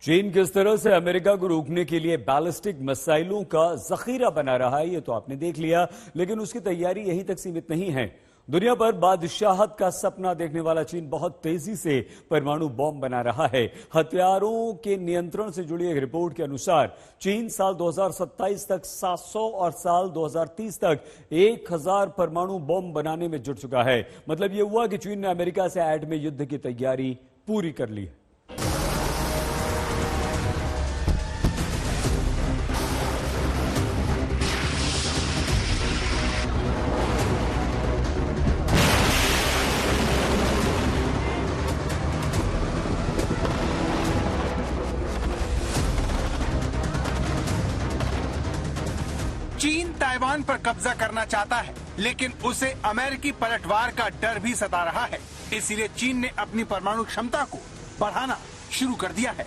चीन किस तरह से अमेरिका को रोकने के लिए बैलिस्टिक मिसाइलों का जखीरा बना रहा है, ये तो आपने देख लिया, लेकिन उसकी तैयारी यहीं तक सीमित नहीं है। दुनिया पर बादशाहत का सपना देखने वाला चीन बहुत तेजी से परमाणु बॉम्ब बना रहा है। हथियारों के नियंत्रण से जुड़ी एक रिपोर्ट के अनुसार चीन साल 2027 तक 700 और साल 2030 तक 1000 परमाणु बॉम्ब बनाने में जुट चुका है। मतलब यह हुआ कि चीन ने अमेरिका से एटमी युद्ध की तैयारी पूरी कर ली है। चीन ताइवान पर कब्जा करना चाहता है, लेकिन उसे अमेरिकी पलटवार का डर भी सता रहा है। इसीलिए चीन ने अपनी परमाणु क्षमता को बढ़ाना शुरू कर दिया है।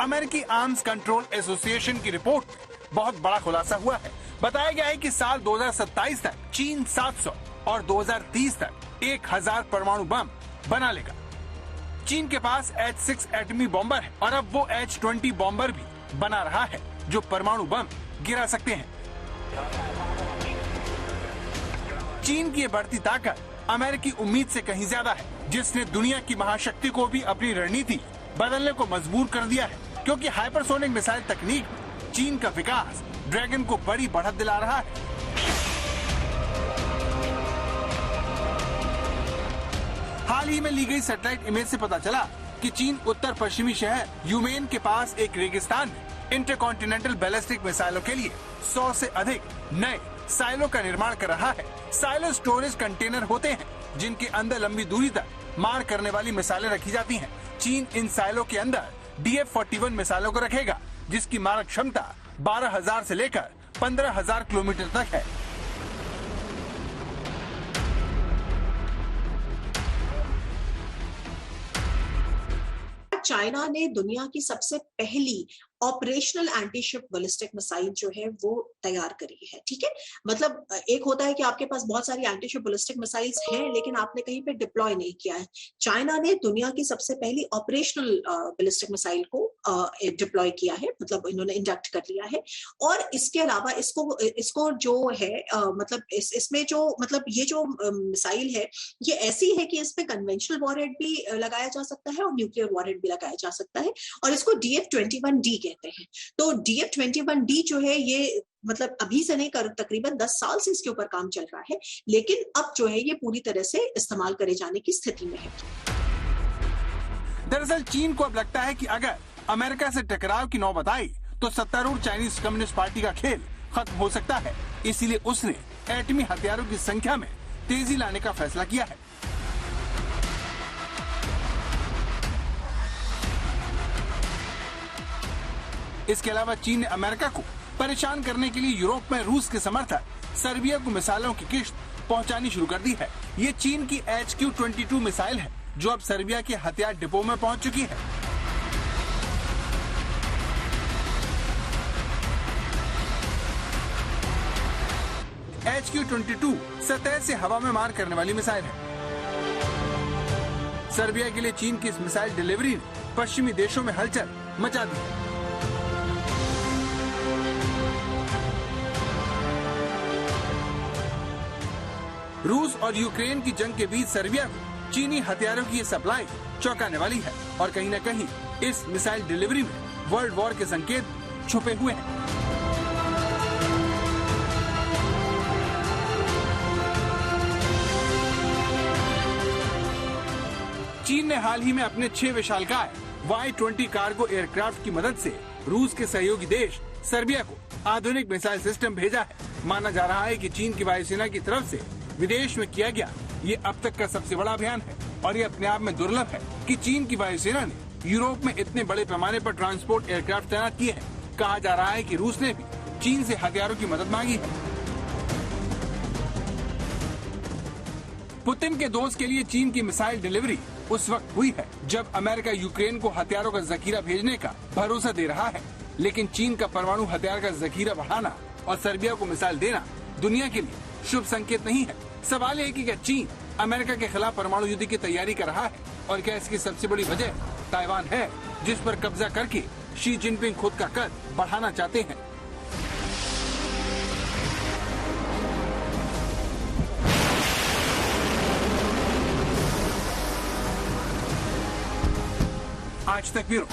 अमेरिकी आर्म्स कंट्रोल एसोसिएशन की रिपोर्ट में बहुत बड़ा खुलासा हुआ है। बताया गया है कि साल 2027 तक चीन 700 और 2030 तक 1000 परमाणु बम बना लेगा। चीन के पास H-6 एटमी बॉम्बर है और अब वो H-20 बॉम्बर भी बना रहा है जो परमाणु बम गिरा सकते हैं। चीन की ये बढ़ती ताकत अमेरिकी उम्मीद से कहीं ज्यादा है, जिसने दुनिया की महाशक्ति को भी अपनी रणनीति बदलने को मजबूर कर दिया है, क्योंकि हाइपरसोनिक मिसाइल तकनीक में चीन का विकास ड्रैगन को बड़ी बढ़त दिला रहा है। हाल ही में ली गई सैटेलाइट इमेज से पता चला कि चीन उत्तर पश्चिमी शहर यूमेन के पास एक रेगिस्तान में इंटरकॉन्टिनेंटल बैलिस्टिक मिसाइलों के लिए 100 से अधिक नए साइलो का निर्माण कर रहा है। साइलो स्टोरेज कंटेनर होते हैं जिनके अंदर लंबी दूरी तक मार करने वाली मिसाइलें रखी जाती हैं। चीन इन साइलो के अंदर DF-41 मिसाइलों को रखेगा, जिसकी मारक क्षमता 12,000 से लेकर 15,000 किलोमीटर तक है। चाइना ने दुनिया की सबसे पहली ऑपरेशनल एंटी-शिप बैलिस्टिक मिसाइल जो है वो तैयार करी है। ठीक है, मतलब एक होता है कि आपके पास बहुत सारी एंटी-शिप बैलिस्टिक मिसाइल्स हैं, लेकिन आपने कहीं पे डिप्लॉय नहीं किया है। चाइना ने दुनिया की सबसे पहली ऑपरेशनल बैलिस्टिक मिसाइल को डिप्लॉय किया है, मतलब इन्होंने इंडक्ट कर लिया है। और इसके अलावा इसको जो है मतलब इसमें जो मतलब ये जो मिसाइल है ये ऐसी है कि इसमें कन्वेंशनल वॉरहेड भी लगाया जा सकता है और न्यूक्लियर वॉरहेड भी लगाया जा सकता है, और इसको DF-21D कहते हैं। तो DF-21D जो है ये मतलब अभी से नहीं कर तकरीबन 10 साल से इसके ऊपर काम चल रहा है, लेकिन अब जो है ये पूरी तरह से इस्तेमाल करे जाने की स्थिति में है। दरअसल चीन को अब लगता है कि अगर अमेरिका से टकराव की नौबत आई तो सत्तारूढ़ चाइनीज कम्युनिस्ट पार्टी का खेल खत्म हो सकता है। इसीलिए उसने एटमी हथियारों की संख्या में तेजी लाने का फैसला किया है। इसके अलावा चीन ने अमेरिका को परेशान करने के लिए यूरोप में रूस के समर्थक सर्बिया को मिसाइलों की किश्त पहुंचानी शुरू कर दी है। ये चीन की HQ-22 मिसाइल है जो अब सर्बिया के हथियार डिपो में पहुंच चुकी है। HQ-22 सतह से हवा में मार करने वाली मिसाइल है। सर्बिया के लिए चीन की इस मिसाइल डिलीवरी ने पश्चिमी देशों में हलचल मचा दी है। रूस और यूक्रेन की जंग के बीच सर्बिया को चीनी हथियारों की सप्लाई चौंकाने वाली है, और कहीं न कहीं इस मिसाइल डिलीवरी में वर्ल्ड वॉर के संकेत छुपे हुए हैं। चीन ने हाल ही में अपने 6 विशालकाय Y-20 कार्गो एयरक्राफ्ट की मदद से रूस के सहयोगी देश सर्बिया को आधुनिक मिसाइल सिस्टम भेजा है। माना जा रहा है कि चीन की वायुसेना की तरफ से विदेश में किया गया ये अब तक का सबसे बड़ा अभियान है, और ये अपने आप में दुर्लभ है कि चीन की वायुसेना ने यूरोप में इतने बड़े पैमाने पर ट्रांसपोर्ट एयरक्राफ्ट तैनात किए हैं। कहा जा रहा है कि रूस ने भी चीन से हथियारों की मदद मांगी है। पुतिन के दोस्त के लिए चीन की मिसाइल डिलीवरी उस वक्त हुई है जब अमेरिका यूक्रेन को हथियारों का जखीरा भेजने का भरोसा दे रहा है, लेकिन चीन का परमाणु हथियार का जखीरा बढ़ाना और सर्बिया को मिसाइल देना दुनिया के लिए शुभ संकेत नहीं है। सवाल है कि क्या चीन अमेरिका के खिलाफ परमाणु युद्ध की तैयारी कर रहा है और क्या इसकी सबसे बड़ी वजह ताइवान है, जिस पर कब्जा करके शी जिनपिंग खुद का कद बढ़ाना चाहते हैं। आज तक ब्यूरो।